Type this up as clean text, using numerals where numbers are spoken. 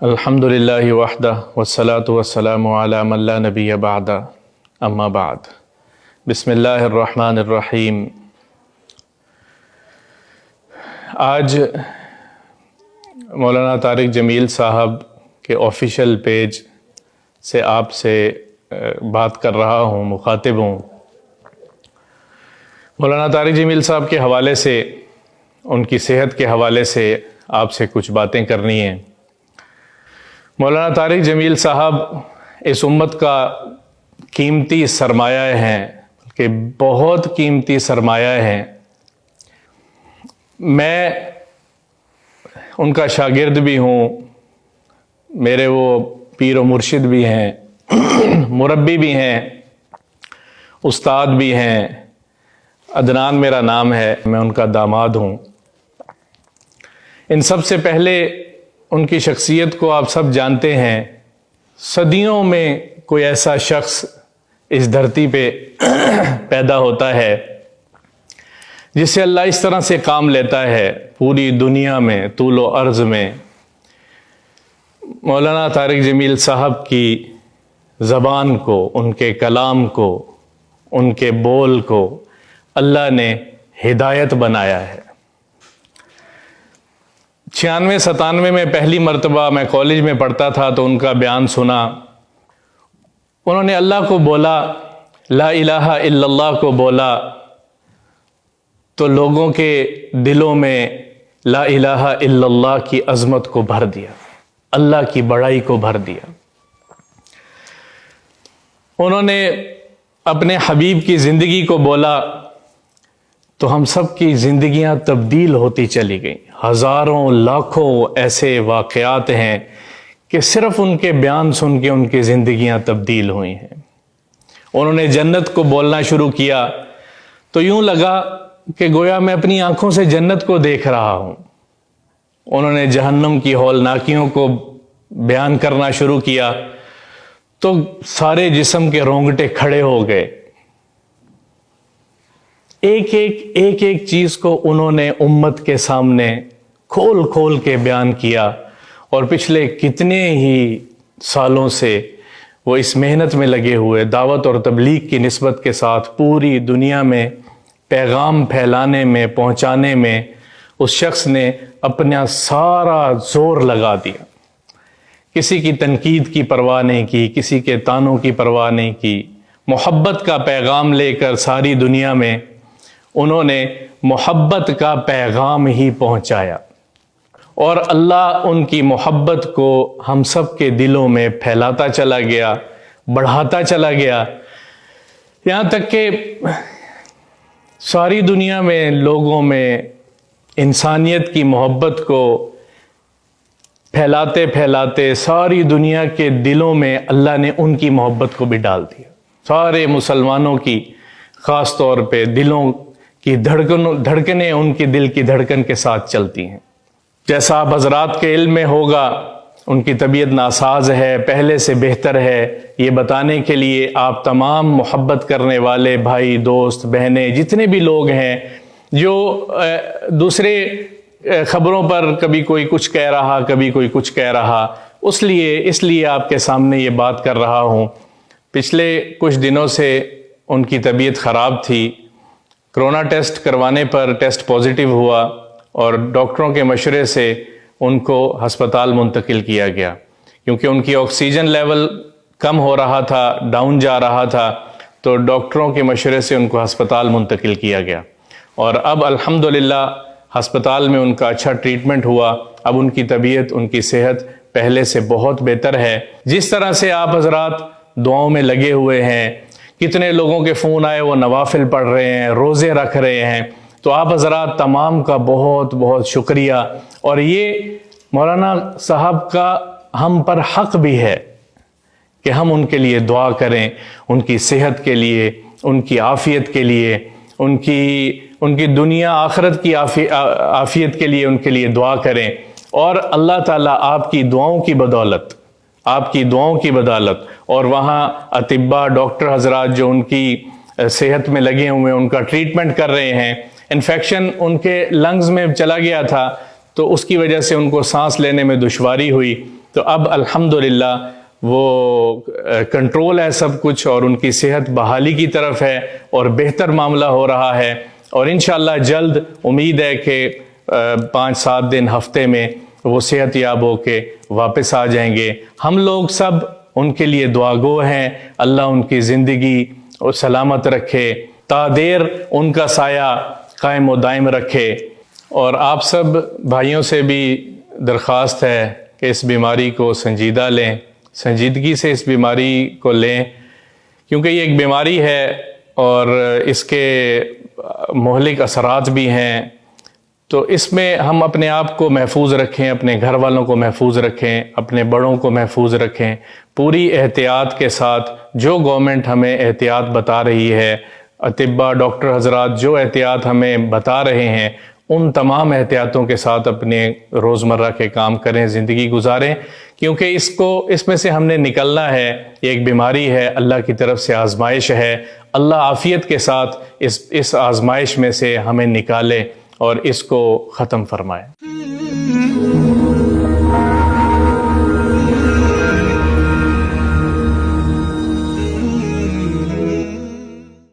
الحمدللہ وحدہ والصلاة والسلام علی من لا نبی بعد اما بعد بسم اللہ الرحمن الرحیم۔ آج مولانا طارق جمیل صاحب کے آفیشیل پیج سے آپ سے بات کر رہا ہوں، مخاطب ہوں۔ مولانا طارق جمیل صاحب کے حوالے سے، ان کی صحت کے حوالے سے آپ سے کچھ باتیں کرنی ہیں۔ مولانا طارق جمیل صاحب اس امت کا قیمتی سرمایہ ہیں، کہ بہت قیمتی سرمایہ ہیں۔ میں ان کا شاگرد بھی ہوں، میرے وہ پیر و مرشد بھی ہیں، مربی بھی ہیں، استاد بھی ہیں۔ عدنان میرا نام ہے، میں ان کا داماد ہوں۔ ان سب سے پہلے ان کی شخصیت کو آپ سب جانتے ہیں۔ صدیوں میں کوئی ایسا شخص اس دھرتی پہ پیدا ہوتا ہے جس سے اللہ اس طرح سے کام لیتا ہے پوری دنیا میں، طول و عرض میں۔ مولانا طارق جمیل صاحب کی زبان کو، ان کے کلام کو، ان کے بول کو اللہ نے ہدایت بنایا ہے۔ 96-97 میں پہلی مرتبہ میں کالج میں پڑھتا تھا تو ان کا بیان سنا۔ انہوں نے اللہ کو بولا، لا الہ الا اللہ کو بولا، تو لوگوں کے دلوں میں لا الہ الا اللہ کی عظمت کو بھر دیا، اللہ کی بڑائی کو بھر دیا۔ انہوں نے اپنے حبیب کی زندگی کو بولا تو ہم سب کی زندگیاں تبدیل ہوتی چلی گئیں۔ ہزاروں لاکھوں ایسے واقعات ہیں کہ صرف ان کے بیان سن کے ان کی زندگیاں تبدیل ہوئی ہیں۔ انہوں نے جنت کو بولنا شروع کیا تو یوں لگا کہ گویا میں اپنی آنکھوں سے جنت کو دیکھ رہا ہوں۔ انہوں نے جہنم کی ہولناکیوں کو بیان کرنا شروع کیا تو سارے جسم کے رونگٹے کھڑے ہو گئے۔ ایک ایک چیز کو انہوں نے امت کے سامنے کھول کھول کے بیان کیا، اور پچھلے کتنے ہی سالوں سے وہ اس محنت میں لگے ہوئے، دعوت اور تبلیغ کی نسبت کے ساتھ پوری دنیا میں پیغام پھیلانے میں، پہنچانے میں اس شخص نے اپنا سارا زور لگا دیا۔ کسی کی تنقید کی پرواہ نہیں کی، کسی کے طعنوں کی پرواہ نہیں کی۔ محبت کا پیغام لے کر ساری دنیا میں انہوں نے محبت کا پیغام ہی پہنچایا، اور اللہ ان کی محبت کو ہم سب کے دلوں میں پھیلاتا چلا گیا، بڑھاتا چلا گیا، یہاں تک کہ ساری دنیا میں لوگوں میں انسانیت کی محبت کو پھیلاتے پھیلاتے ساری دنیا کے دلوں میں اللہ نے ان کی محبت کو بھی ڈال دیا۔ سارے مسلمانوں کی خاص طور پہ دلوں کی دھڑکنیں ان کی دل کی دھڑکن کے ساتھ چلتی ہیں۔ جیسا آپ حضرات کے علم میں ہوگا، ان کی طبیعت ناساز ہے، پہلے سے بہتر ہے، یہ بتانے کے لیے آپ تمام محبت کرنے والے بھائی، دوست، بہنیں، جتنے بھی لوگ ہیں جو دوسرے خبروں پر کبھی کوئی کچھ کہہ رہا، کبھی کوئی کچھ کہہ رہا، اس لیے آپ کے سامنے یہ بات کر رہا ہوں۔ پچھلے کچھ دنوں سے ان کی طبیعت خراب تھی۔ کرونا ٹیسٹ کروانے پر ٹیسٹ پازیٹیو ہوا، اور ڈاکٹروں کے مشورے سے ان کو ہسپتال منتقل کیا گیا، کیونکہ ان کی آکسیجن لیول کم ہو رہا تھا، ڈاؤن جا رہا تھا، تو ڈاکٹروں کے مشورے سے ان کو ہسپتال منتقل کیا گیا، اور اب الحمدللہ ہسپتال میں ان کا اچھا ٹریٹمنٹ ہوا۔ اب ان کی طبیعت، ان کی صحت پہلے سے بہت بہتر ہے۔ جس طرح سے آپ حضرات دعاؤں میں لگے ہوئے ہیں، کتنے لوگوں کے فون آئے وہ نوافل پڑھ رہے ہیں، روزے رکھ رہے ہیں، تو آپ حضرات تمام کا بہت بہت شکریہ۔ اور یہ مولانا صاحب کا ہم پر حق بھی ہے کہ ہم ان کے لیے دعا کریں، ان کی صحت کے لیے، ان کی عافیت کے لیے، ان کی دنیا آخرت کی عافیت کے لیے ان کے لیے دعا کریں، اور اللہ تعالیٰ آپ کی دعاؤں کی بدولت اور وہاں اطباء، ڈاکٹر حضرات جو ان کی صحت میں لگے ہوئے ہیں، ان کا ٹریٹمنٹ کر رہے ہیں۔ انفیکشن ان کے لنگز میں چلا گیا تھا تو اس کی وجہ سے ان کو سانس لینے میں دشواری ہوئی، تو اب الحمدللہ وہ کنٹرول ہے سب کچھ، اور ان کی صحت بحالی کی طرف ہے اور بہتر معاملہ ہو رہا ہے، اور انشاءاللہ جلد امید ہے کہ 5-7 دن ہفتے میں وہ صحت یاب ہو کے واپس آ جائیں گے۔ ہم لوگ سب ان کے لیے دعا گو ہیں، اللہ ان کی زندگی اور سلامت رکھے، تا دیر ان کا سایہ قائم و دائم رکھے۔ اور آپ سب بھائیوں سے بھی درخواست ہے کہ اس بیماری کو سنجیدہ لیں، سنجیدگی سے اس بیماری کو لیں، کیونکہ یہ ایک بیماری ہے اور اس کے مہلک اثرات بھی ہیں۔ تو اس میں ہم اپنے آپ کو محفوظ رکھیں، اپنے گھر والوں کو محفوظ رکھیں، اپنے بڑوں کو محفوظ رکھیں، پوری احتیاط کے ساتھ جو گورنمنٹ ہمیں احتیاط بتا رہی ہے، اطباء ڈاکٹر حضرات جو احتیاط ہمیں بتا رہے ہیں، ان تمام احتیاطوں کے ساتھ اپنے روزمرہ کے کام کریں، زندگی گزاریں، کیونکہ اس میں سے ہم نے نکلنا ہے۔ یہ ایک بیماری ہے، اللہ کی طرف سے آزمائش ہے، اللہ عافیت کے ساتھ اس آزمائش میں سے ہمیں نکالے اور اس کو ختم فرمائے۔